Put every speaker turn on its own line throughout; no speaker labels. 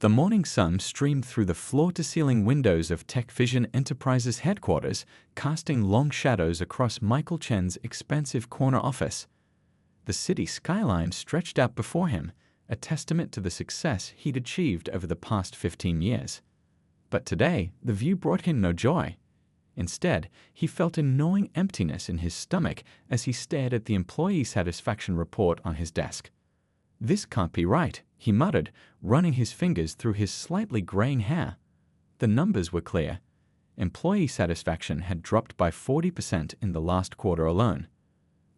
The morning sun streamed through the floor-to-ceiling windows of TechVision Enterprises headquarters, casting long shadows across Michael Chen's expansive corner office. The city skyline stretched out before him, a testament to the success he'd achieved over the past 15 years. But today, the view brought him no joy. Instead, he felt a gnawing emptiness in his stomach as he stared at the employee satisfaction report on his desk. "This can't be right," he muttered, running his fingers through his slightly graying hair. The numbers were clear. Employee satisfaction had dropped by 40% in the last quarter alone.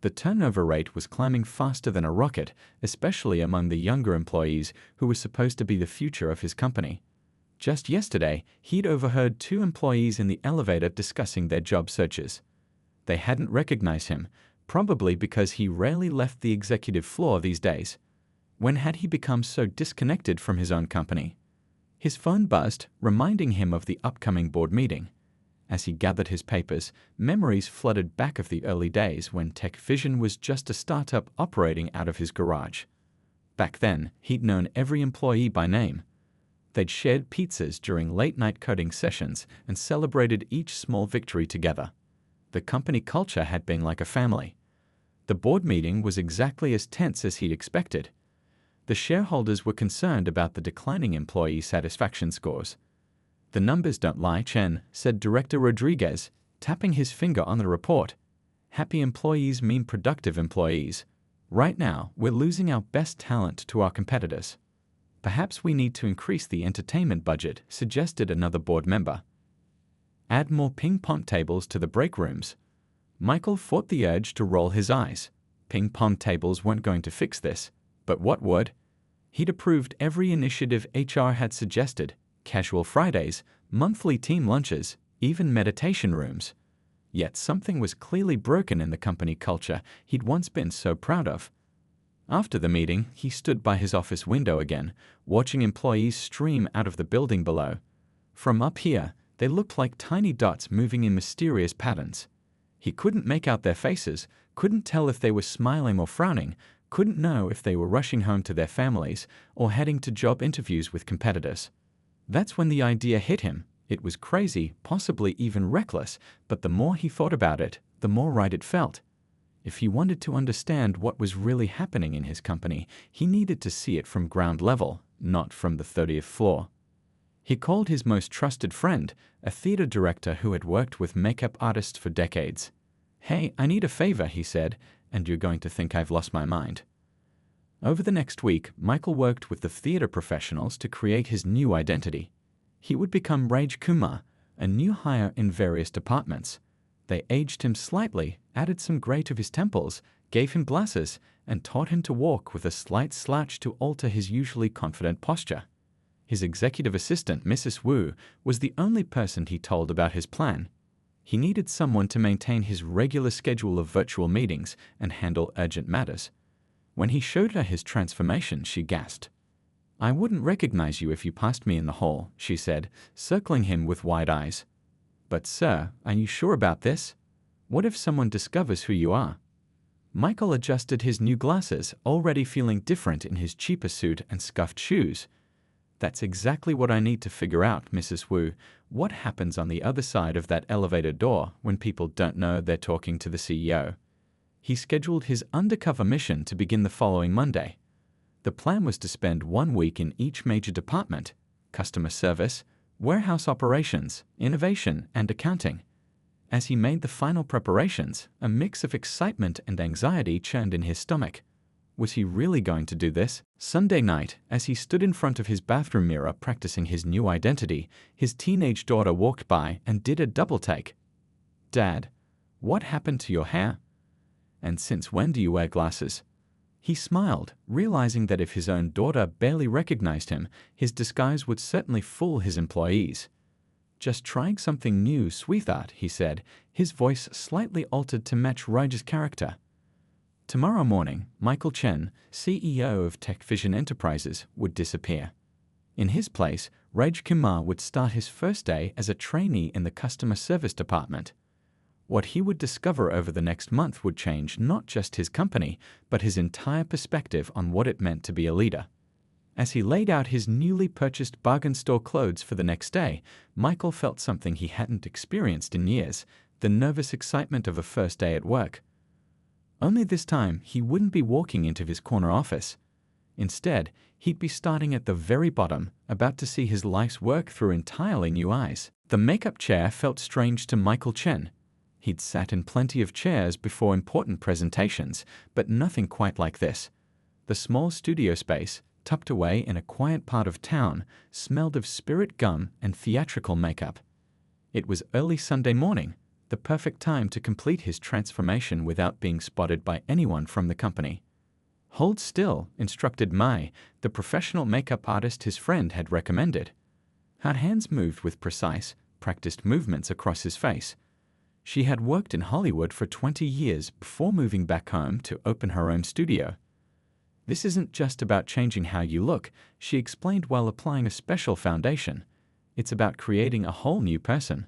The turnover rate was climbing faster than a rocket, especially among the younger employees who were supposed to be the future of his company. Just yesterday, he'd overheard 2 employees in the elevator discussing their job searches. They hadn't recognized him, probably because he rarely left the executive floor these days. When had he become so disconnected from his own company? His phone buzzed, reminding him of the upcoming board meeting. As he gathered his papers, memories flooded back of the early days when TechVision was just a startup operating out of his garage. Back then, he'd known every employee by name. They'd shared pizzas during late-night coding sessions and celebrated each small victory together. The company culture had been like a family. The board meeting was exactly as tense as he'd expected. The shareholders were concerned about the declining employee satisfaction scores. "The numbers don't lie, Chen," said Director Rodriguez, tapping his finger on the report. "Happy employees mean productive employees. Right now, we're losing our best talent to our competitors." "Perhaps we need to increase the entertainment budget," suggested another board member. "Add more ping-pong tables to the break rooms." Michael fought the urge to roll his eyes. Ping-pong tables weren't going to fix this, but what would? He'd approved every initiative HR had suggested: casual Fridays, monthly team lunches, even meditation rooms. Yet something was clearly broken in the company culture he'd once been so proud of. After the meeting, he stood by his office window again, watching employees stream out of the building below. From up here, they looked like tiny dots moving in mysterious patterns. He couldn't make out their faces, couldn't tell if they were smiling or frowning, couldn't know if they were rushing home to their families or heading to job interviews with competitors. That's when the idea hit him. It was crazy, possibly even reckless, but the more he thought about it, the more right it felt. If he wanted to understand what was really happening in his company, he needed to see it from ground level, not from the 30th floor. He called his most trusted friend, a theater director who had worked with makeup artists for decades. "Hey, I need a favor," he said, "and you're going to think I've lost my mind." Over the next week, Michael worked with the theater professionals to create his new identity. He would become Raj Kumar, a new hire in various departments. They aged him slightly, added some gray to his temples, gave him glasses, and taught him to walk with a slight slouch to alter his usually confident posture. His executive assistant, Mrs. Wu, was the only person he told about his plan. He needed someone to maintain his regular schedule of virtual meetings and handle urgent matters. When he showed her his transformation, she gasped. "I wouldn't recognize you if you passed me in the hall," she said, circling him with wide eyes. "But sir, are you sure about this? What if someone discovers who you are?" Michael adjusted his new glasses, already feeling different in his cheaper suit and scuffed shoes. "That's exactly what I need to figure out, Mrs. Wu. What happens on the other side of that elevator door when people don't know they're talking to the CEO?" He scheduled his undercover mission to begin the following Monday. The plan was to spend 1 week in each major department: customer service, warehouse operations, innovation, and accounting. As he made the final preparations, a mix of excitement and anxiety churned in his stomach. Was he really going to do this? Sunday night, as he stood in front of his bathroom mirror practicing his new identity, his teenage daughter walked by and did a double take. "Dad, what happened to your hair? And since when do you wear glasses?" He smiled, realizing that if his own daughter barely recognized him, his disguise would certainly fool his employees. "Just trying something new, sweetheart," he said, his voice slightly altered to match Raj's character. Tomorrow morning, Michael Chen, CEO of TechVision Enterprises, would disappear. In his place, Raj Kumar would start his first day as a trainee in the customer service department. What he would discover over the next month would change not just his company, but his entire perspective on what it meant to be a leader. As he laid out his newly purchased bargain store clothes for the next day, Michael felt something he hadn't experienced in years, the nervous excitement of a first day at work. Only this time, he wouldn't be walking into his corner office. Instead, he'd be starting at the very bottom, about to see his life's work through entirely new eyes. The makeup chair felt strange to Michael Chen. He'd sat in plenty of chairs before important presentations, but nothing quite like this. The small studio space, tucked away in a quiet part of town, smelled of spirit gum and theatrical makeup. It was early Sunday morning, the perfect time to complete his transformation without being spotted by anyone from the company. "Hold still," instructed Mai, the professional makeup artist his friend had recommended. Her hands moved with precise, practiced movements across his face. She had worked in Hollywood for 20 years before moving back home to open her own studio. "This isn't just about changing how you look," she explained while applying a special foundation. "It's about creating a whole new person."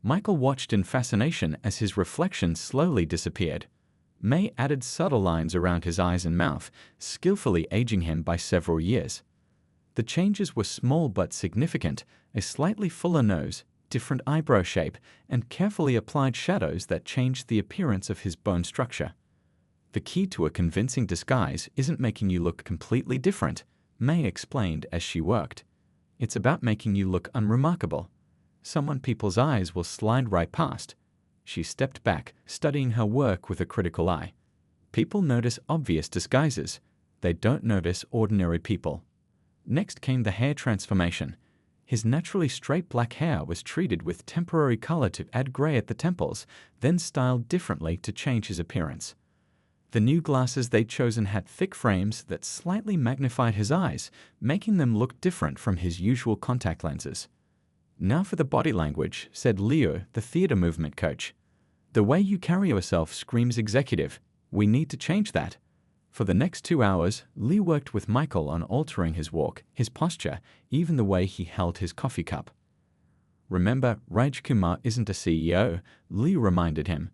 Michael watched in fascination as his reflection slowly disappeared. Mai added subtle lines around his eyes and mouth, skillfully aging him by several years. The changes were small but significant: a slightly fuller nose, different eyebrow shape, and carefully applied shadows that changed the appearance of his bone structure. "The key to a convincing disguise isn't making you look completely different," Mai explained as she worked. "It's about making you look unremarkable. Someone people's eyes will slide right past." She stepped back, studying her work with a critical eye. "People notice obvious disguises. They don't notice ordinary people." Next came the hair transformation. His naturally straight black hair was treated with temporary color to add gray at the temples, then styled differently to change his appearance. The new glasses they'd chosen had thick frames that slightly magnified his eyes, making them look different from his usual contact lenses. "Now for the body language," said Leo, the theater movement coach. "The way you carry yourself screams executive. We need to change that." For the next 2 hours, Lee worked with Michael on altering his walk, his posture, even the way he held his coffee cup. "Remember, Raj Kumar isn't a CEO," Lee reminded him.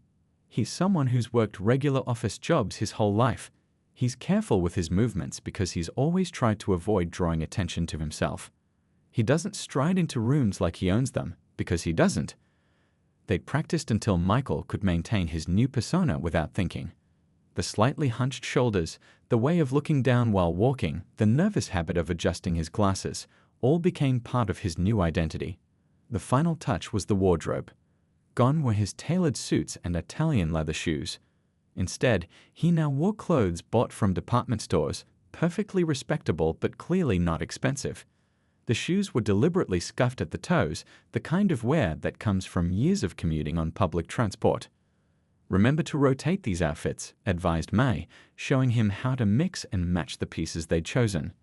"He's someone who's worked regular office jobs his whole life. He's careful with his movements because he's always tried to avoid drawing attention to himself. He doesn't stride into rooms like he owns them, because he doesn't." They'd practiced until Michael could maintain his new persona without thinking. The slightly hunched shoulders, the way of looking down while walking, the nervous habit of adjusting his glasses, all became part of his new identity. The final touch was the wardrobe. Gone were his tailored suits and Italian leather shoes. Instead, he now wore clothes bought from department stores, perfectly respectable but clearly not expensive. The shoes were deliberately scuffed at the toes, the kind of wear that comes from years of commuting on public transport. "Remember to rotate these outfits," advised Mai, showing him how to mix and match the pieces they'd chosen.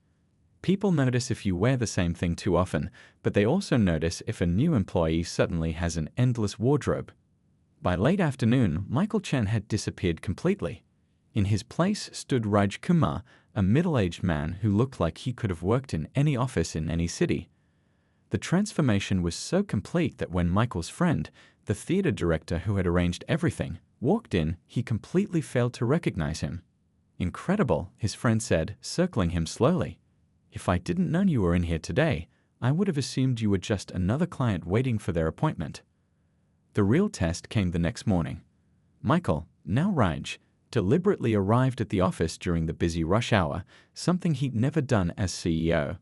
"People notice if you wear the same thing too often, but they also notice if a new employee suddenly has an endless wardrobe." By late afternoon, Michael Chen had disappeared completely. In his place stood Raj Kumar, a middle-aged man who looked like he could have worked in any office in any city. The transformation was so complete that when Michael's friend, the theater director who had arranged everything, walked in, he completely failed to recognize him. "Incredible," his friend said, circling him slowly. "If I didn't know you were in here today, I would have assumed you were just another client waiting for their appointment." The real test came the next morning. Michael, now Raj, deliberately arrived at the office during the busy rush hour, something he'd never done as CEO.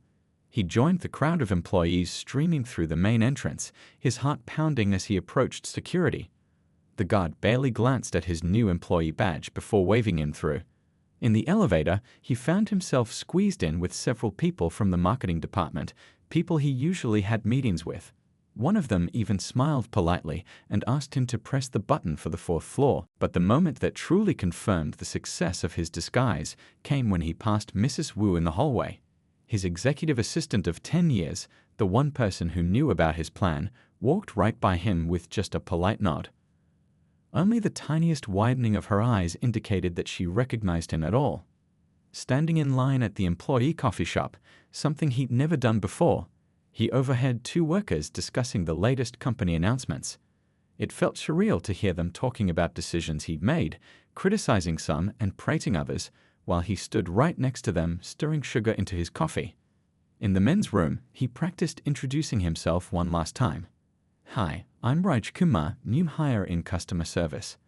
He joined the crowd of employees streaming through the main entrance, his heart pounding as he approached security. The guard barely glanced at his new employee badge before waving him through. In the elevator, he found himself squeezed in with several people from the marketing department, people he usually had meetings with. One of them even smiled politely and asked him to press the button for the 4th floor, but the moment that truly confirmed the success of his disguise came when he passed Mrs. Wu in the hallway. His executive assistant of 10 years, the one person who knew about his plan, walked right by him with just a polite nod. Only the tiniest widening of her eyes indicated that she recognized him at all. Standing in line at the employee coffee shop, something he'd never done before, he overheard 2 workers discussing the latest company announcements. It felt surreal to hear them talking about decisions he'd made, criticizing some and praising others, while he stood right next to them, stirring sugar into his coffee. In the men's room, he practiced introducing himself one last time. "Hi, I'm Raj Kumar, new hire in customer service."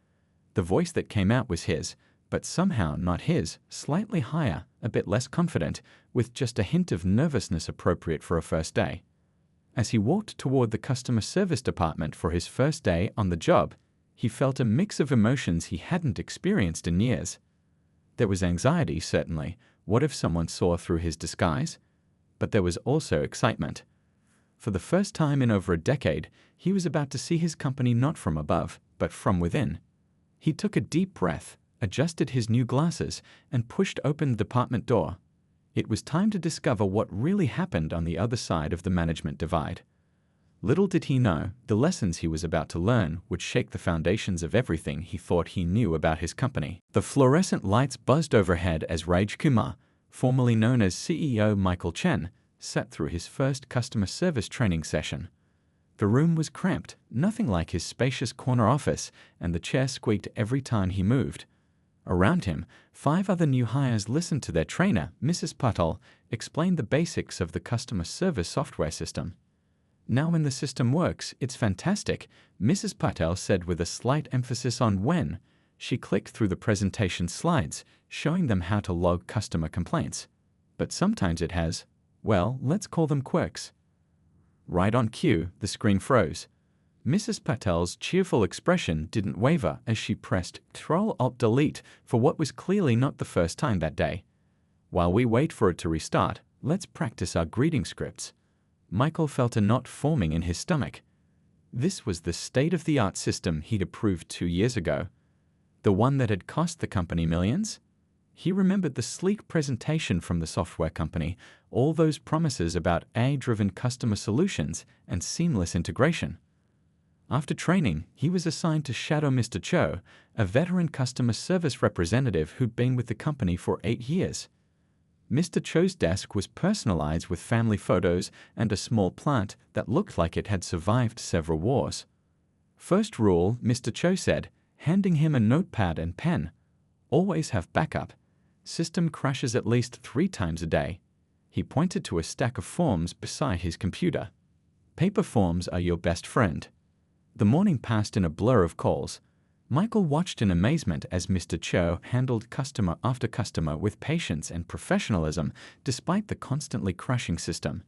The voice that came out was his, but somehow not his, slightly higher, a bit less confident, with just a hint of nervousness appropriate for a first day. As he walked toward the customer service department for his first day on the job, he felt a mix of emotions he hadn't experienced in years. There was anxiety, certainly. What if someone saw through his disguise? But there was also excitement. For the first time in over a decade, he was about to see his company not from above, but from within. He took a deep breath, adjusted his new glasses, and pushed open the department door. It was time to discover what really happened on the other side of the management divide. Little did he know, the lessons he was about to learn would shake the foundations of everything he thought he knew about his company. The fluorescent lights buzzed overhead as Raj Kumar, formerly known as CEO Michael Chen, sat through his first customer service training session. The room was cramped, nothing like his spacious corner office, and the chair squeaked every time he moved. Around him, 5 other new hires listened to their trainer, Mrs. Patel, explain the basics of the customer service software system. "Now when the system works, it's fantastic," Mrs. Patel said with a slight emphasis on when. She clicked through the presentation slides, showing them how to log customer complaints. "But sometimes it has, well, let's call them quirks." Right on cue, the screen froze. Mrs. Patel's cheerful expression didn't waver as she pressed Ctrl-Alt-Delete for what was clearly not the first time that day. "While we wait for it to restart, let's practice our greeting scripts." Michael felt a knot forming in his stomach. This was the state-of-the-art system he'd approved 2 years ago. The one that had cost the company millions? He remembered the sleek presentation from the software company, all those promises about AI-driven customer solutions and seamless integration. After training, he was assigned to shadow Mr. Cho, a veteran customer service representative who'd been with the company for 8 years. Mr. Cho's desk was personalized with family photos and a small plant that looked like it had survived several wars. "First rule," Mr. Cho said, handing him a notepad and pen. "Always have backup. System crashes at least 3 times a day." He pointed to a stack of forms beside his computer. "Paper forms are your best friend." The morning passed in a blur of calls. Michael watched in amazement as Mr. Cho handled customer after customer with patience and professionalism despite the constantly crashing system.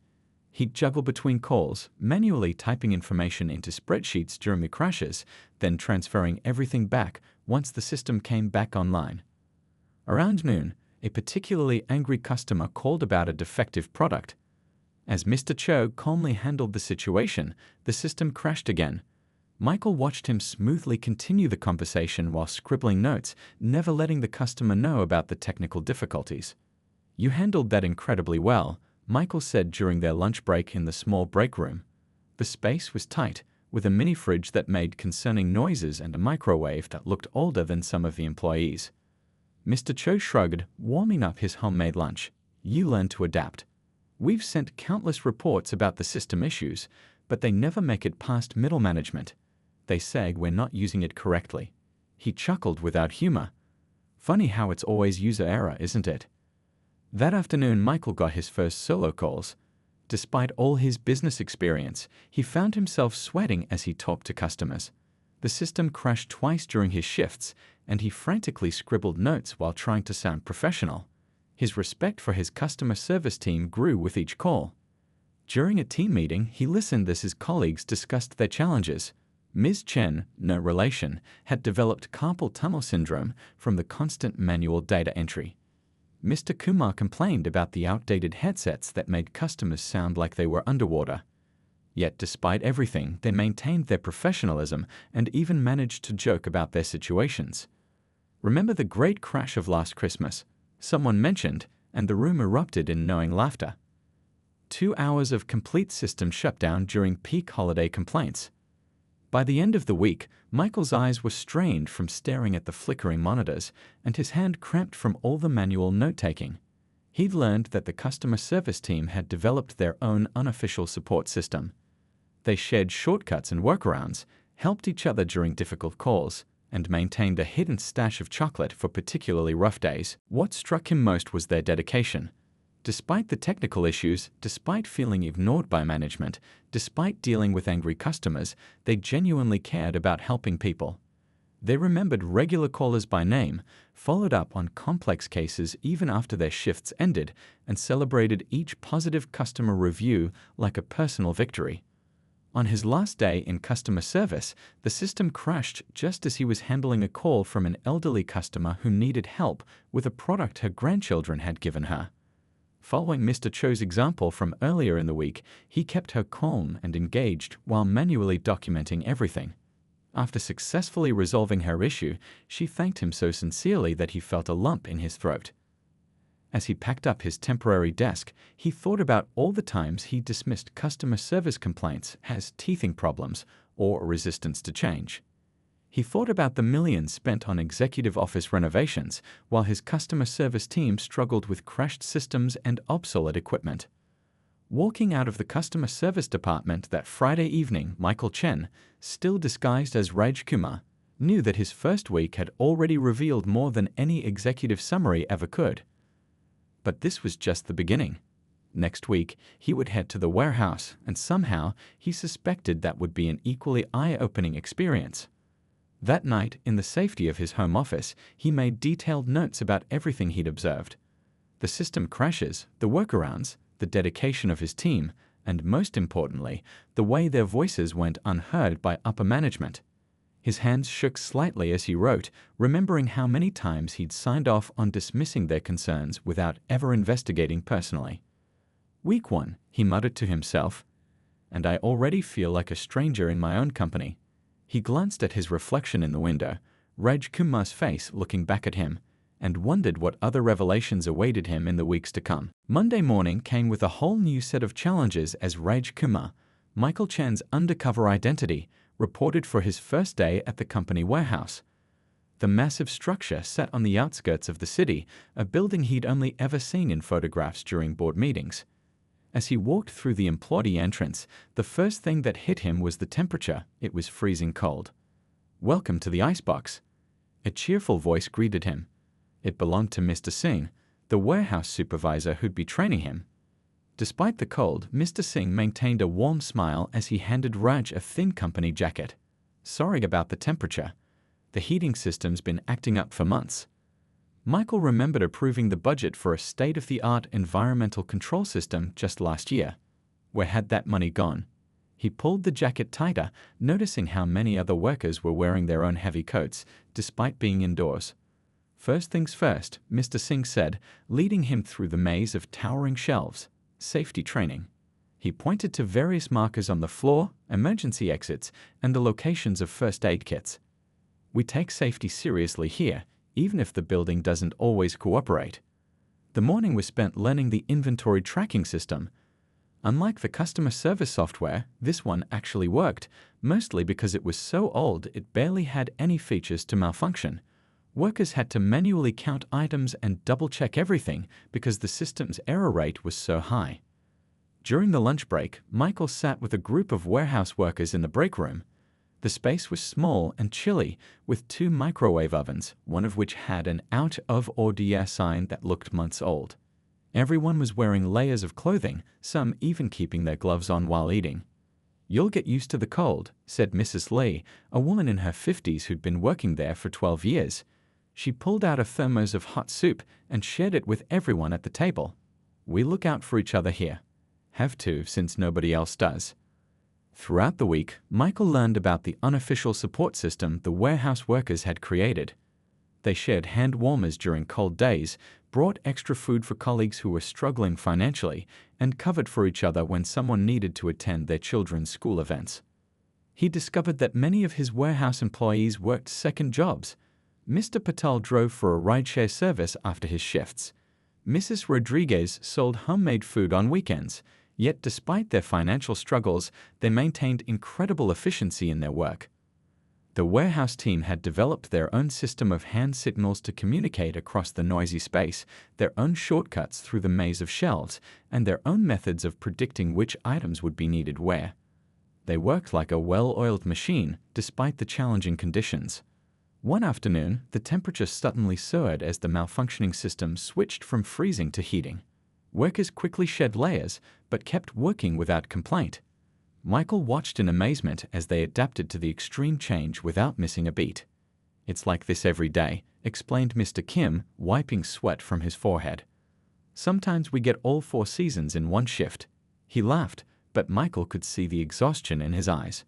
He'd juggle between calls, manually typing information into spreadsheets during the crashes, then transferring everything back once the system came back online. Around noon, a particularly angry customer called about a defective product. As Mr. Cho calmly handled the situation, the system crashed again. Michael watched him smoothly continue the conversation while scribbling notes, never letting the customer know about the technical difficulties. "You handled that incredibly well," Michael said during their lunch break in the small break room. The space was tight, with a mini fridge that made concerning noises and a microwave that looked older than some of the employees. Mr. Cho shrugged, warming up his homemade lunch. "You learn to adapt. We've sent countless reports about the system issues, but they never make it past middle management. They say we're not using it correctly." He chuckled without humor. "Funny how it's always user error, isn't it?" That afternoon, Michael got his first solo calls. Despite all his business experience, he found himself sweating as he talked to customers. The system crashed twice during his shifts, and he frantically scribbled notes while trying to sound professional. His respect for his customer service team grew with each call. During a team meeting, he listened as his colleagues discussed their challenges. Ms. Chen, no relation, had developed carpal tunnel syndrome from the constant manual data entry. Mr. Kumar complained about the outdated headsets that made customers sound like they were underwater. Yet despite everything, they maintained their professionalism and even managed to joke about their situations. "Remember the great crash of last Christmas?" someone mentioned, and the room erupted in knowing laughter. 2 hours of complete system shutdown during peak holiday complaints. By the end of the week, Michael's eyes were strained from staring at the flickering monitors, and his hand cramped from all the manual note-taking. He'd learned that the customer service team had developed their own unofficial support system. They shared shortcuts and workarounds, helped each other during difficult calls, and maintained a hidden stash of chocolate for particularly rough days. What struck him most was their dedication. Despite the technical issues, despite feeling ignored by management, despite dealing with angry customers, they genuinely cared about helping people. They remembered regular callers by name, followed up on complex cases even after their shifts ended, and celebrated each positive customer review like a personal victory. On his last day in customer service, the system crashed just as he was handling a call from an elderly customer who needed help with a product her grandchildren had given her. Following Mr. Cho's example from earlier in the week, he kept her calm and engaged while manually documenting everything. After successfully resolving her issue, she thanked him so sincerely that he felt a lump in his throat. As he packed up his temporary desk, he thought about all the times he dismissed customer service complaints as teething problems or resistance to change. He thought about the millions spent on executive office renovations while his customer service team struggled with crashed systems and obsolete equipment. Walking out of the customer service department that Friday evening, Michael Chen, still disguised as Raj Kumar, knew that his first week had already revealed more than any executive summary ever could. But this was just the beginning. Next week, he would head to the warehouse, and somehow he suspected that would be an equally eye-opening experience. That night, in the safety of his home office, he made detailed notes about everything he'd observed. The system crashes, the workarounds, the dedication of his team, and most importantly, the way their voices went unheard by upper management. His hands shook slightly as he wrote, remembering how many times he'd signed off on dismissing their concerns without ever investigating personally. Week 1, he muttered to himself, and I already feel like a stranger in my own company. He glanced at his reflection in the window, Raj Kumar's face looking back at him, and wondered what other revelations awaited him in the weeks to come. Monday morning came with a whole new set of challenges as Raj Kumar, Michael Chen's undercover identity, reported for his first day at the company warehouse. The massive structure sat on the outskirts of the city, a building he'd only ever seen in photographs during board meetings. As he walked through the employee entrance, the first thing that hit him was the temperature. It was freezing cold. "Welcome to the icebox." A cheerful voice greeted him. It belonged to Mr. Singh, the warehouse supervisor who'd be training him. Despite the cold, Mr. Singh maintained a warm smile as he handed Raj a thin company jacket. "Sorry about the temperature. The heating system's been acting up for months." Michael remembered approving the budget for a state-of-the-art environmental control system just last year. Where had that money gone? He pulled the jacket tighter, noticing how many other workers were wearing their own heavy coats, despite being indoors. "First things first," Mr. Singh said, leading him through the maze of towering shelves. "Safety training." He pointed to various markers on the floor, emergency exits, and the locations of first aid kits. "We take safety seriously here, even if the building doesn't always cooperate." The morning was spent learning the inventory tracking system. Unlike the customer service software, this one actually worked, mostly because it was so old it barely had any features to malfunction. Workers had to manually count items and double-check everything because the system's error rate was so high. During the lunch break, Michael sat with a group of warehouse workers in the break room. The space was small and chilly, with 2 microwave ovens, one of which had an out of order sign that looked months old. Everyone was wearing layers of clothing, some even keeping their gloves on while eating. "You'll get used to the cold," said Mrs. Lee, a woman in her 50s who'd been working there for 12 years. She pulled out a thermos of hot soup and shared it with everyone at the table. "We look out for each other here. Have to, since nobody else does." Throughout the week, Michael learned about the unofficial support system the warehouse workers had created. They shared hand warmers during cold days, brought extra food for colleagues who were struggling financially, and covered for each other when someone needed to attend their children's school events. He discovered that many of his warehouse employees worked second jobs. Mr. Patel drove for a rideshare service after his shifts. Mrs. Rodriguez sold homemade food on weekends. Yet despite their financial struggles, they maintained incredible efficiency in their work. The warehouse team had developed their own system of hand signals to communicate across the noisy space, their own shortcuts through the maze of shelves, and their own methods of predicting which items would be needed where. They worked like a well-oiled machine, despite the challenging conditions. One afternoon, the temperature suddenly soared as the malfunctioning system switched from freezing to heating. Workers quickly shed layers, but kept working without complaint. Michael watched in amazement as they adapted to the extreme change without missing a beat. "It's like this every day," explained Mr. Kim, wiping sweat from his forehead. "Sometimes we get all 4 seasons in one shift." He laughed, but Michael could see the exhaustion in his eyes.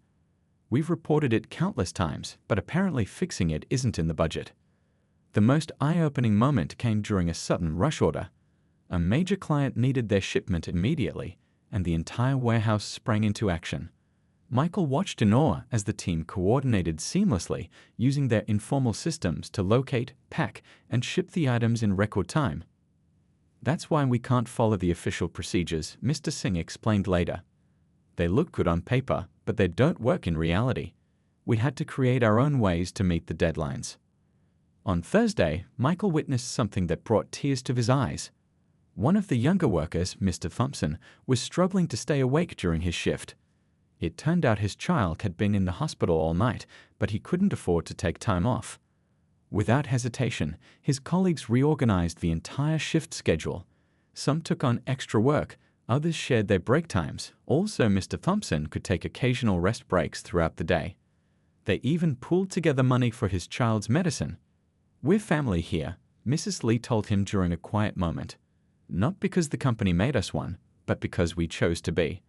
"We've reported it countless times, but apparently fixing it isn't in the budget." The most eye-opening moment came during a sudden rush order. A major client needed their shipment immediately, and the entire warehouse sprang into action. Michael watched in awe as the team coordinated seamlessly, using their informal systems to locate, pack, and ship the items in record time. "That's why we can't follow the official procedures," Mr. Singh explained later. "They look good on paper, but they don't work in reality. We had to create our own ways to meet the deadlines." On Thursday, Michael witnessed something that brought tears to his eyes. One of the younger workers, Mr. Thompson, was struggling to stay awake during his shift. It turned out his child had been in the hospital all night, but he couldn't afford to take time off. Without hesitation, his colleagues reorganized the entire shift schedule. Some took on extra work, others shared their break times. Also, Mr. Thompson could take occasional rest breaks throughout the day. They even pooled together money for his child's medicine. "We're family here," Mrs. Lee told him during a quiet moment. "Not because the company made us one, but because we chose to be.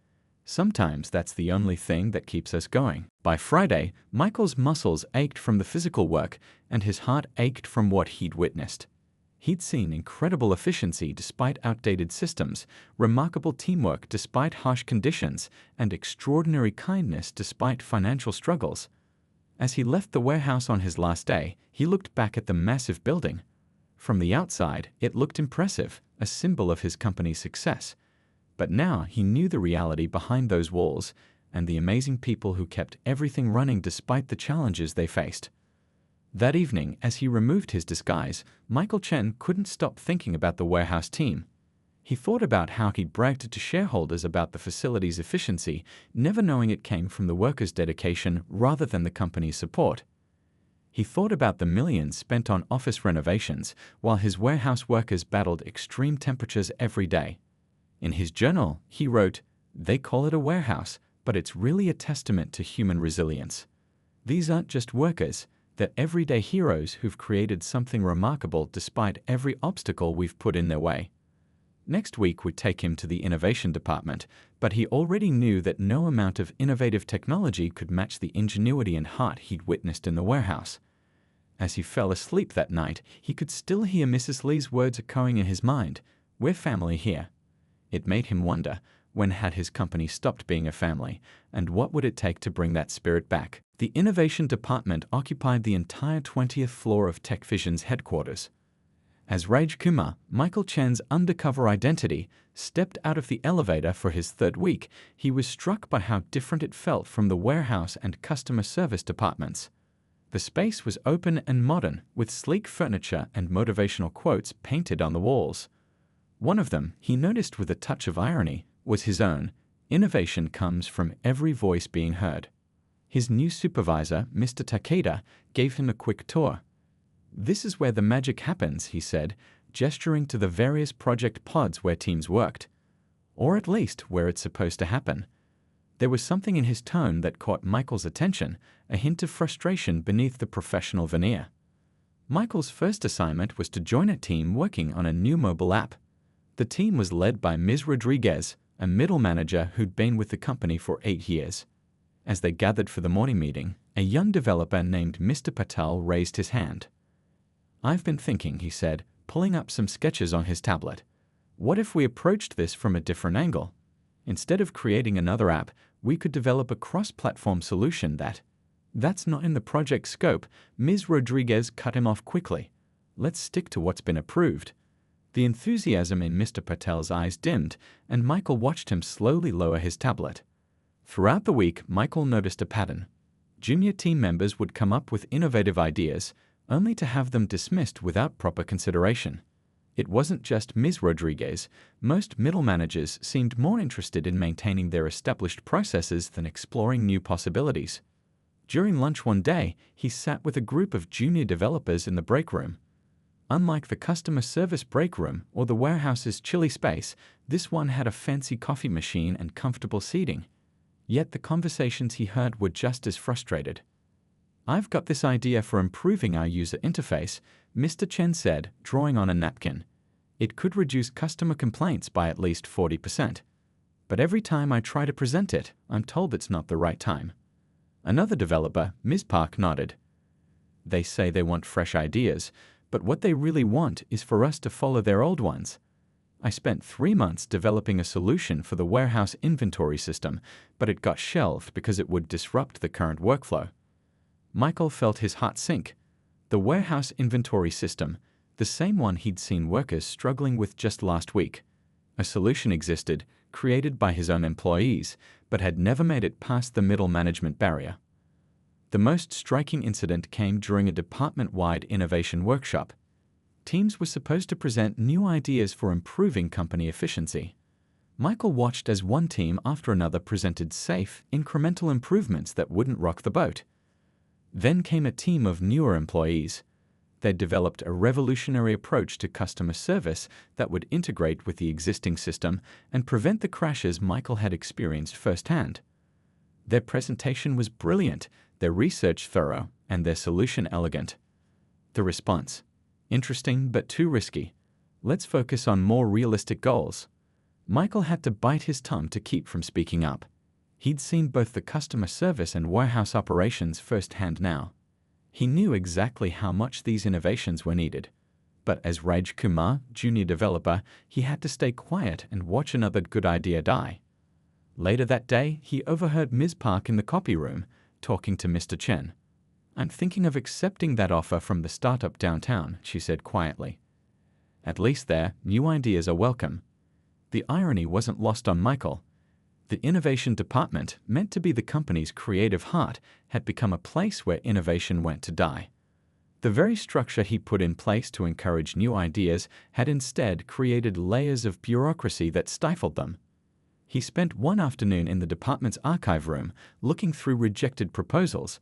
Sometimes that's the only thing that keeps us going." By Friday, Michael's muscles ached from the physical work, and his heart ached from what he'd witnessed. He'd seen incredible efficiency despite outdated systems, remarkable teamwork despite harsh conditions, and extraordinary kindness despite financial struggles. As he left the warehouse on his last day, he looked back at the massive building. From the outside, it looked impressive, a symbol of his company's success. But now he knew the reality behind those walls and the amazing people who kept everything running despite the challenges they faced. That evening, as he removed his disguise, Michael Chen couldn't stop thinking about the warehouse team. He thought about how he'd bragged to shareholders about the facility's efficiency, never knowing it came from the workers' dedication rather than the company's support. He thought about the millions spent on office renovations while his warehouse workers battled extreme temperatures every day. In his journal, he wrote, "They call it a warehouse, but it's really a testament to human resilience. These aren't just workers, they're everyday heroes who've created something remarkable despite every obstacle we've put in their way." Next week would take him to the innovation department, but he already knew that no amount of innovative technology could match the ingenuity and heart he'd witnessed in the warehouse. As he fell asleep that night, he could still hear Mrs. Lee's words echoing in his mind, "We're family here." It made him wonder, when had his company stopped being a family, and what would it take to bring that spirit back? The innovation department occupied the entire 20th floor of TechVision's headquarters. As Raj Kumar, Michael Chen's undercover identity, stepped out of the elevator for his 3rd week, he was struck by how different it felt from the warehouse and customer service departments. The space was open and modern, with sleek furniture and motivational quotes painted on the walls. One of them, he noticed with a touch of irony, was his own, "Innovation comes from every voice being heard." His new supervisor, Mr. Takeda, gave him a quick tour. "This is where the magic happens," he said, gesturing to the various project pods where teams worked. Or at least where it's supposed to happen. There was something in his tone that caught Michael's attention, a hint of frustration beneath the professional veneer. Michael's first assignment was to join a team working on a new mobile app. The team was led by Ms. Rodriguez, a middle manager who'd been with the company for 8 years. As they gathered for the morning meeting, a young developer named Mr. Patel raised his hand. "I've been thinking," he said, pulling up some sketches on his tablet. "What if we approached this from a different angle? Instead of creating another app, we could develop a cross-platform solution That's not in the project scope," Ms. Rodriguez cut him off quickly. "Let's stick to what's been approved." The enthusiasm in Mr. Patel's eyes dimmed, and Michael watched him slowly lower his tablet. Throughout the week, Michael noticed a pattern. Junior team members would come up with innovative ideas, only to have them dismissed without proper consideration. It wasn't just Ms. Rodriguez. Most middle managers seemed more interested in maintaining their established processes than exploring new possibilities. During lunch one day, he sat with a group of junior developers in the break room. Unlike the customer service break room or the warehouse's chilly space, this one had a fancy coffee machine and comfortable seating. Yet the conversations he heard were just as frustrated. "I've got this idea for improving our user interface," Mr. Chen said, drawing on a napkin. "It could reduce customer complaints by at least 40%. But every time I try to present it, I'm told it's not the right time." Another developer, Ms. Park, nodded. "They say they want fresh ideas, but what they really want is for us to follow their old ones. I spent 3 months developing a solution for the warehouse inventory system, but it got shelved because it would disrupt the current workflow." Michael felt his heart sink. The warehouse inventory system, the same one he'd seen workers struggling with just last week. A solution existed, created by his own employees, but had never made it past the middle management barrier. The most striking incident came during a department-wide innovation workshop. Teams were supposed to present new ideas for improving company efficiency. Michael watched as one team after another presented safe, incremental improvements that wouldn't rock the boat. Then came a team of newer employees. They'd developed a revolutionary approach to customer service that would integrate with the existing system and prevent the crashes Michael had experienced firsthand. Their presentation was brilliant, their research thorough, and their solution elegant. The response: "Interesting, but too risky. Let's focus on more realistic goals." Michael had to bite his tongue to keep from speaking up. He'd seen both the customer service and warehouse operations firsthand now. He knew exactly how much these innovations were needed. But as Raj Kumar, junior developer, he had to stay quiet and watch another good idea die. Later that day, he overheard Ms. Park in the copy room, talking to Mr. Chen. "I'm thinking of accepting that offer from the startup downtown," she said quietly. "At least there, new ideas are welcome." The irony wasn't lost on Michael. The innovation department, meant to be the company's creative heart, had become a place where innovation went to die. The very structure he put in place to encourage new ideas had instead created layers of bureaucracy that stifled them. He spent one afternoon in the department's archive room, looking through rejected proposals.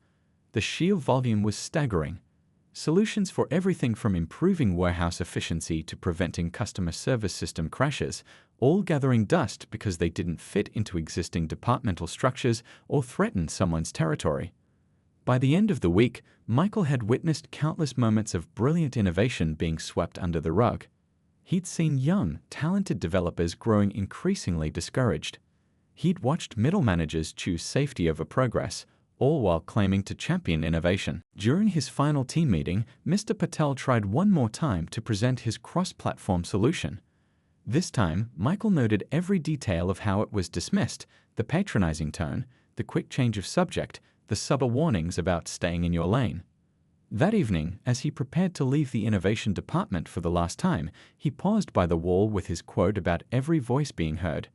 The sheer volume was staggering. Solutions for everything from improving warehouse efficiency to preventing customer service system crashes, all gathering dust because they didn't fit into existing departmental structures or threaten someone's territory. By the end of the week, Michael had witnessed countless moments of brilliant innovation being swept under the rug. He'd seen young, talented developers growing increasingly discouraged. He'd watched middle managers choose safety over progress, all while claiming to champion innovation. During his final team meeting, Mr. Patel tried one more time to present his cross-platform solution. This time, Michael noted every detail of how it was dismissed, the patronizing tone, the quick change of subject, the subtle warnings about staying in your lane. That evening, as he prepared to leave the innovation department for the last time, he paused by the wall with his quote about every voice being heard.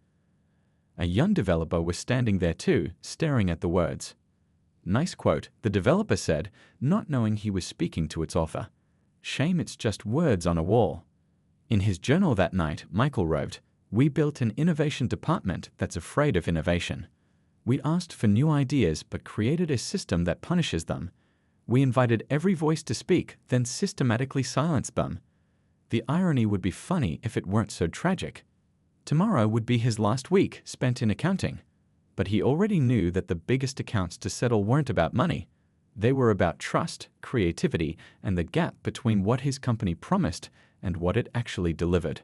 A young developer was standing there too, staring at the words. "Nice quote," the developer said, not knowing he was speaking to its author. "Shame it's just words on a wall." In his journal that night, Michael wrote, "We built an innovation department that's afraid of innovation. We asked for new ideas but created a system that punishes them. We invited every voice to speak, then systematically silenced them. The irony would be funny if it weren't so tragic." Tomorrow would be his last week spent in accounting. But he already knew that the biggest accounts to settle weren't about money. They were about trust, creativity, and the gap between what his company promised and what it actually delivered.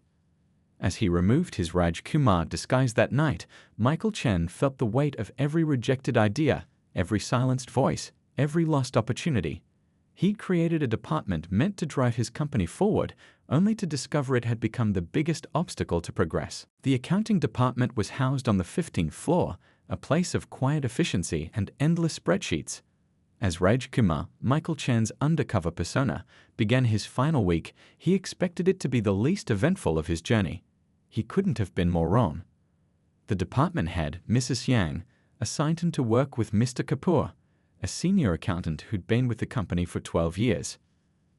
As he removed his Raj Kumar disguise that night, Michael Chen felt the weight of every rejected idea, every silenced voice, every lost opportunity. He'd created a department meant to drive his company forward, only to discover it had become the biggest obstacle to progress. The accounting department was housed on the 15th floor, a place of quiet efficiency and endless spreadsheets. As Raj Kumar, Michael Chen's undercover persona, began his final week, he expected it to be the least eventful of his journey. He couldn't have been more wrong. The department head, Mrs. Yang, assigned him to work with Mr. Kapoor, a senior accountant who'd been with the company for 12 years.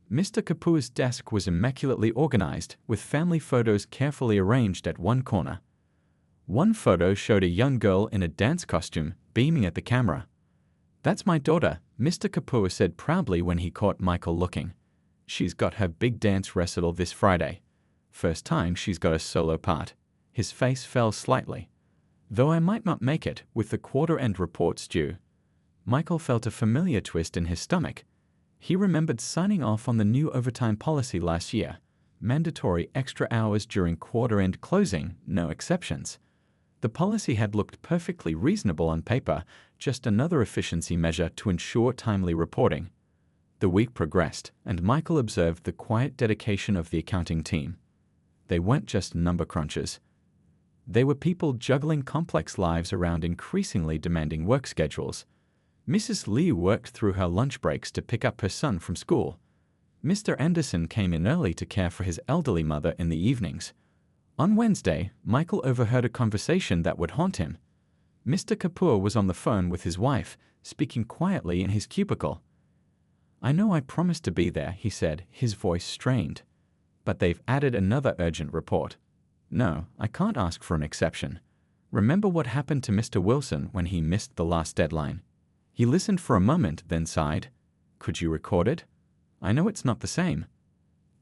Mr. Kapoor's desk was immaculately organized, with family photos carefully arranged at one corner. One photo showed a young girl in a dance costume, beaming at the camera. "That's my daughter," Mr. Kapoor said proudly when he caught Michael looking. "She's got her big dance recital this Friday. First time she's got a solo part." His face fell slightly. "Though I might not make it, with the quarter-end reports due." Michael felt a familiar twist in his stomach. He remembered signing off on the new overtime policy last year. Mandatory extra hours during quarter-end closing, no exceptions. The policy had looked perfectly reasonable on paper, just another efficiency measure to ensure timely reporting. The week progressed, and Michael observed the quiet dedication of the accounting team. They weren't just number crunchers. They were people juggling complex lives around increasingly demanding work schedules. Mrs. Lee worked through her lunch breaks to pick up her son from school. Mr. Anderson came in early to care for his elderly mother in the evenings. On Wednesday, Michael overheard a conversation that would haunt him. Mr. Kapoor was on the phone with his wife, speaking quietly in his cubicle. "I know I promised to be there," he said, his voice strained. "But they've added another urgent report. No, I can't ask for an exception. Remember what happened to Mr. Wilson when he missed the last deadline?" He listened for a moment, then sighed. "Could you record it? I know it's not the same."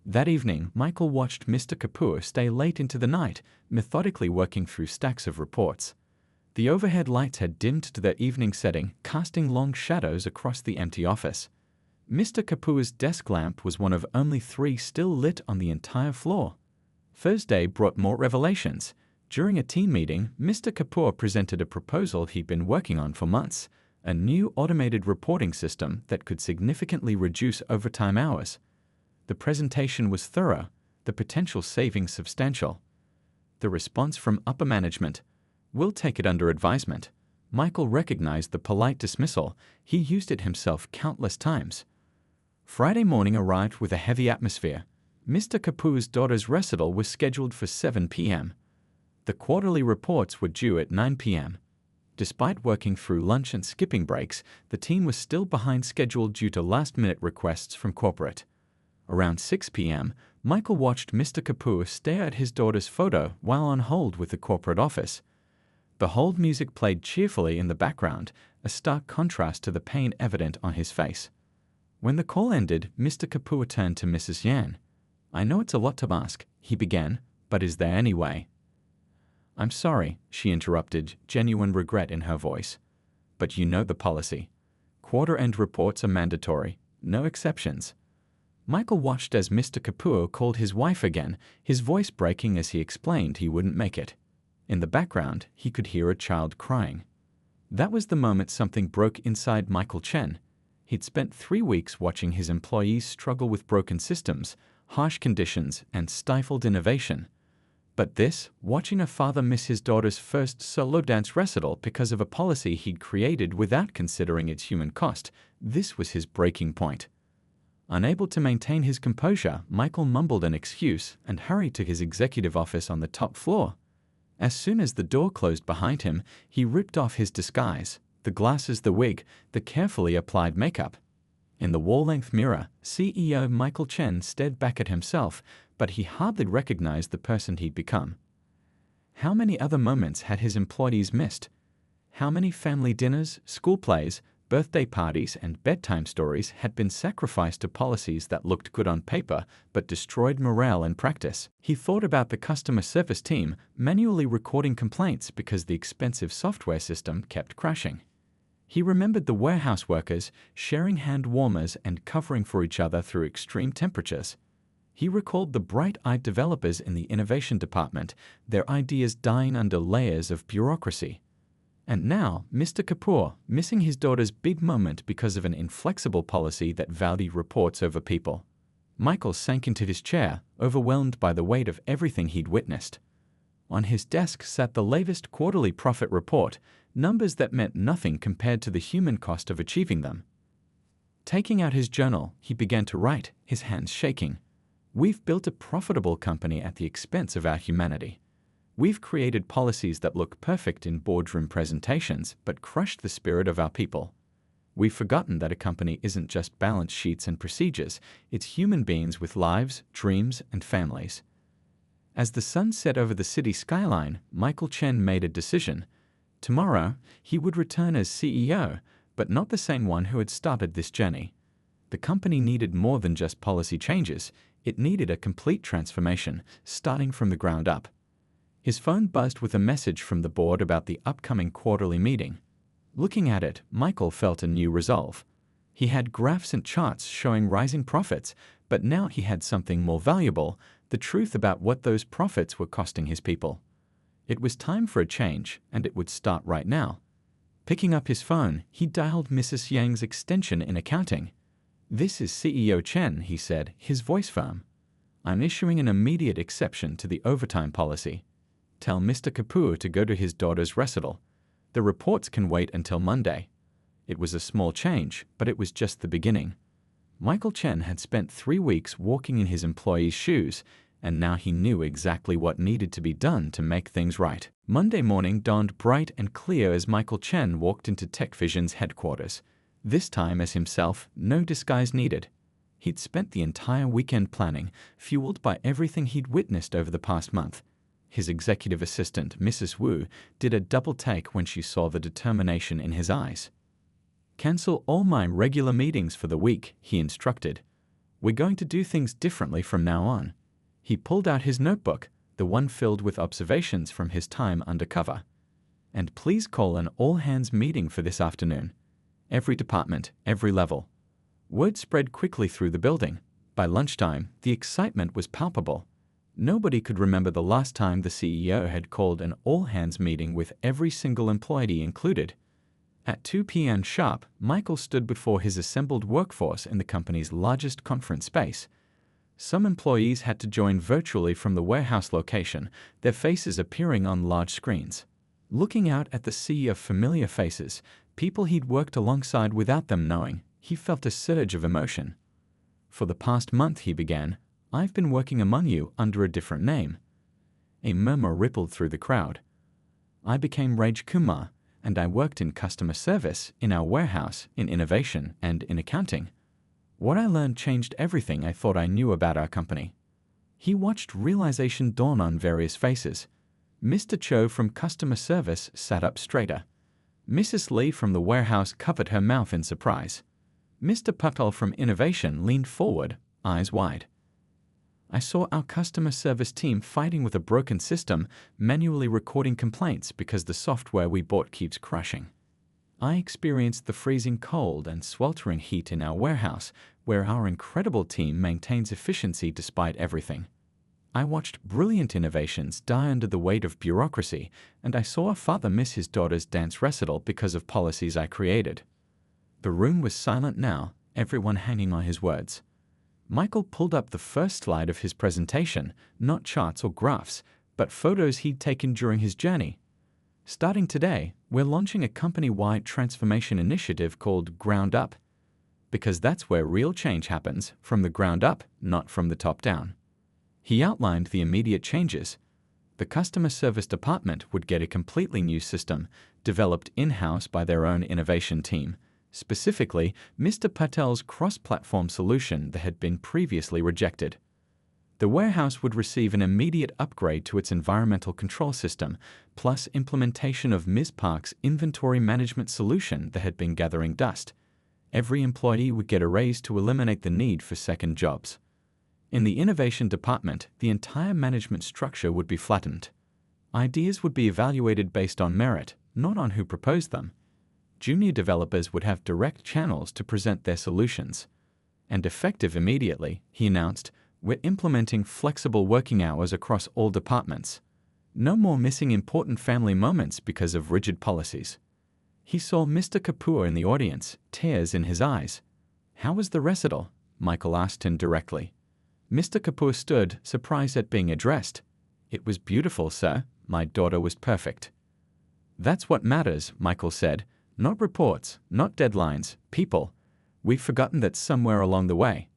That evening, Michael watched Mr. Kapoor stay late into the night, methodically working through stacks of reports. The overhead lights had dimmed to their evening setting, casting long shadows across the empty office. Mr. Kapoor's desk lamp was one of only 3 still lit on the entire floor. Thursday brought more revelations. During a team meeting, Mr. Kapoor presented a proposal he'd been working on for months, a new automated reporting system that could significantly reduce overtime hours. The presentation was thorough, the potential savings substantial. The response from upper management: "We'll take it under advisement." Michael recognized the polite dismissal. He used it himself countless times. Friday morning arrived with a heavy atmosphere. Mr. Kapoor's daughter's recital was scheduled for 7 p.m. The quarterly reports were due at 9 p.m. Despite working through lunch and skipping breaks, the team was still behind schedule due to last-minute requests from corporate. Around 6 p.m., Michael watched Mr. Kapoor stare at his daughter's photo while on hold with the corporate office. The hold music played cheerfully in the background, a stark contrast to the pain evident on his face. When the call ended, Mr. Kapoor turned to Mrs. Yan. "I know it's a lot to ask," he began, "but is there any way?" "I'm sorry," she interrupted, genuine regret in her voice. "But you know the policy. Quarter-end reports are mandatory, no exceptions." Michael watched as Mr. Kapoor called his wife again, his voice breaking as he explained he wouldn't make it. In the background, he could hear a child crying. That was the moment something broke inside Michael Chen. He'd spent 3 weeks watching his employees struggle with broken systems, harsh conditions, and stifled innovation. But this, watching a father miss his daughter's first solo dance recital because of a policy he'd created without considering its human cost, this was his breaking point. Unable to maintain his composure, Michael mumbled an excuse and hurried to his executive office on the top floor. As soon as the door closed behind him, he ripped off his disguise, the glasses, the wig, the carefully applied makeup. In the wall-length mirror, CEO Michael Chen stared back at himself, but he hardly recognized the person he'd become. How many other moments had his employees missed? How many family dinners, school plays, birthday parties, and bedtime stories had been sacrificed to policies that looked good on paper but destroyed morale in practice? He thought about the customer service team manually recording complaints because the expensive software system kept crashing. He remembered the warehouse workers sharing hand warmers and covering for each other through extreme temperatures. He recalled the bright-eyed developers in the innovation department, their ideas dying under layers of bureaucracy. And now, Mr. Kapoor, missing his daughter's big moment because of an inflexible policy that valued reports over people. Michael sank into his chair, overwhelmed by the weight of everything he'd witnessed. On his desk sat the latest quarterly profit report, numbers that meant nothing compared to the human cost of achieving them. Taking out his journal, he began to write, his hands shaking. "We've built a profitable company at the expense of our humanity. We've created policies that look perfect in boardroom presentations but crushed the spirit of our people. We've forgotten that a company isn't just balance sheets and procedures, it's human beings with lives, dreams, and families." As the sun set over the city skyline, Michael Chen made a decision. Tomorrow, he would return as CEO, but not the same one who had started this journey. The company needed more than just policy changes. It needed a complete transformation, starting from the ground up. His phone buzzed with a message from the board about the upcoming quarterly meeting. Looking at it, Michael felt a new resolve. He had graphs and charts showing rising profits, but now he had something more valuable, the truth about what those profits were costing his people. It was time for a change, and it would start right now. Picking up his phone, he dialed Mrs. Yang's extension in accounting. "This is CEO Chen," he said, his voice firm. "I'm issuing an immediate exception to the overtime policy. Tell Mr. Kapoor to go to his daughter's recital. The reports can wait until Monday." It was a small change, but it was just the beginning. Michael Chen had spent 3 weeks walking in his employees' shoes, and now he knew exactly what needed to be done to make things right. Monday morning dawned bright and clear as Michael Chen walked into TechVision's headquarters. This time as himself, no disguise needed. He'd spent the entire weekend planning, fueled by everything he'd witnessed over the past month. His executive assistant, Mrs. Wu, did a double take when she saw the determination in his eyes. "Cancel all my regular meetings for the week," he instructed. "We're going to do things differently from now on." He pulled out his notebook, the one filled with observations from his time undercover. "And please call an all-hands meeting for this afternoon. Every department, every level." Word spread quickly through the building. By lunchtime, the excitement was palpable. Nobody could remember the last time the CEO had called an all-hands meeting with every single employee included. At 2 p.m. sharp, Michael stood before his assembled workforce in the company's largest conference space. Some employees had to join virtually from the warehouse location, their faces appearing on large screens. Looking out at the sea of familiar faces, people he'd worked alongside without them knowing, he felt a surge of emotion. "For the past month," he began, "I've been working among you under a different name." A murmur rippled through the crowd. "I became Raj Kumar, and I worked in customer service, in our warehouse, in innovation, and in accounting. What I learned changed everything I thought I knew about our company." He watched realization dawn on various faces. Mr. Cho from customer service sat up straighter. Mrs. Lee from the warehouse covered her mouth in surprise. Mr. Patel from innovation leaned forward, eyes wide. "I saw our customer service team fighting with a broken system, manually recording complaints because the software we bought keeps crashing. I experienced the freezing cold and sweltering heat in our warehouse, where our incredible team maintains efficiency despite everything. I watched brilliant innovations die under the weight of bureaucracy, and I saw a father miss his daughter's dance recital because of policies I created." The room was silent now, everyone hanging on his words. Michael pulled up the first slide of his presentation, not charts or graphs, but photos he'd taken during his journey. "Starting today, we're launching a company-wide transformation initiative called Ground Up. Because that's where real change happens, from the ground up, not from the top down." He outlined the immediate changes. The customer service department would get a completely new system, developed in-house by their own innovation team. Specifically, Mr. Patel's cross-platform solution that had been previously rejected. The warehouse would receive an immediate upgrade to its environmental control system, plus implementation of Ms. Park's inventory management solution that had been gathering dust. Every employee would get a raise to eliminate the need for second jobs. In the innovation department, the entire management structure would be flattened. Ideas would be evaluated based on merit, not on who proposed them. Junior developers would have direct channels to present their solutions. And effective immediately, he announced, "We're implementing flexible working hours across all departments. No more missing important family moments because of rigid policies." He saw Mr. Kapoor in the audience, tears in his eyes. "How was the recital?" Michael asked him directly. Mr. Kapoor stood, surprised at being addressed. "It was beautiful, sir. My daughter was perfect." "That's what matters," Michael said. "Not reports, not deadlines, people. We've forgotten that somewhere along the way."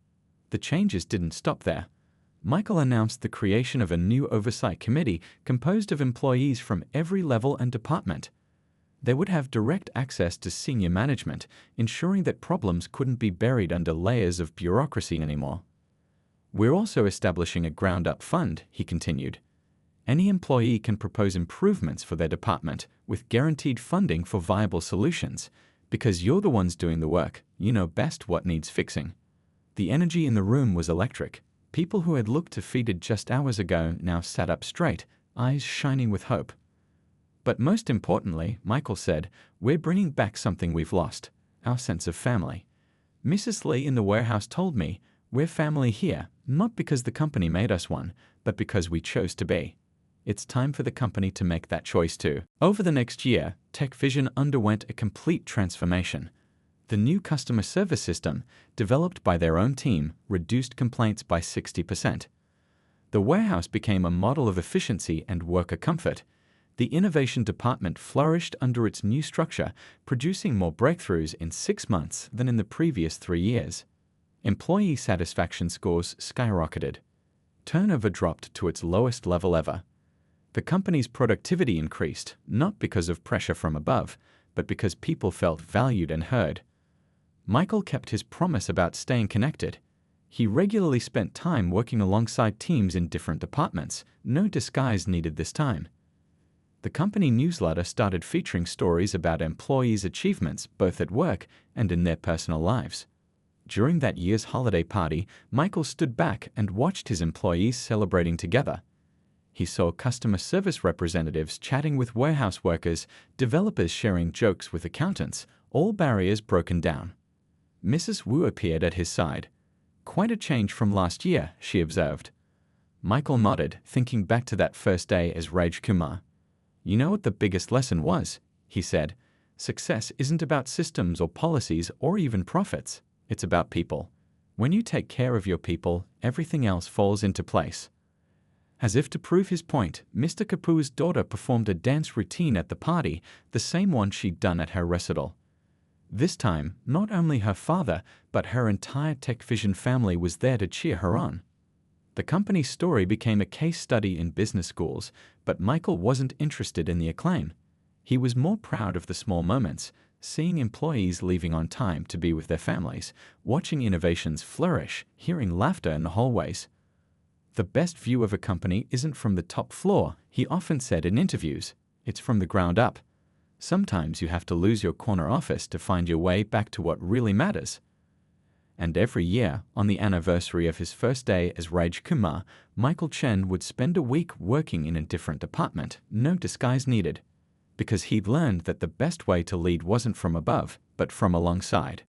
The changes didn't stop there. Michael announced the creation of a new oversight committee composed of employees from every level and department. They would have direct access to senior management, ensuring that problems couldn't be buried under layers of bureaucracy anymore. "We're also establishing a ground-up fund," he continued. "Any employee can propose improvements for their department with guaranteed funding for viable solutions. Because you're the ones doing the work, you know best what needs fixing. The energy in the room was electric. People who had looked defeated just hours ago now sat up straight, eyes shining with hope. But most importantly, Michael said, we're bringing back something we've lost, our sense of family. Mrs. Lee in the warehouse told me, we're family here, not because the company made us one, but because we chose to be. It's time for the company to make that choice too. Over the next year, TechVision underwent a complete transformation. The new customer service system, developed by their own team, reduced complaints by 60%. The warehouse became a model of efficiency and worker comfort. The innovation department flourished under its new structure, producing more breakthroughs in 6 months than in the previous 3 years. Employee satisfaction scores skyrocketed. Turnover dropped to its lowest level ever. The company's productivity increased, not because of pressure from above, but because people felt valued and heard. Michael kept his promise about staying connected. He regularly spent time working alongside teams in different departments. No disguise needed this time. The company newsletter started featuring stories about employees' achievements both at work and in their personal lives. During that year's holiday party, Michael stood back and watched his employees celebrating together. He saw customer service representatives chatting with warehouse workers, developers sharing jokes with accountants, all barriers broken down. Mrs. Wu appeared at his side. Quite a change from last year, she observed. Michael nodded, thinking back to that first day as Raj Kumar. You know what the biggest lesson was? He said. Success isn't about systems or policies or even profits. It's about people. When you take care of your people, everything else falls into place. As if to prove his point, Mr. Kapoor's daughter performed a dance routine at the party, the same one she'd done at her recital. This time, not only her father, but her entire TechVision family was there to cheer her on. The company's story became a case study in business schools, but Michael wasn't interested in the acclaim. He was more proud of the small moments, seeing employees leaving on time to be with their families, watching innovations flourish, hearing laughter in the hallways. The best view of a company isn't from the top floor, he often said in interviews. It's from the ground up. Sometimes you have to lose your corner office to find your way back to what really matters. And every year, on the anniversary of his first day as Raj Kumar, Michael Chen would spend a week working in a different department, no disguise needed. Because he'd learned that the best way to lead wasn't from above, but from alongside.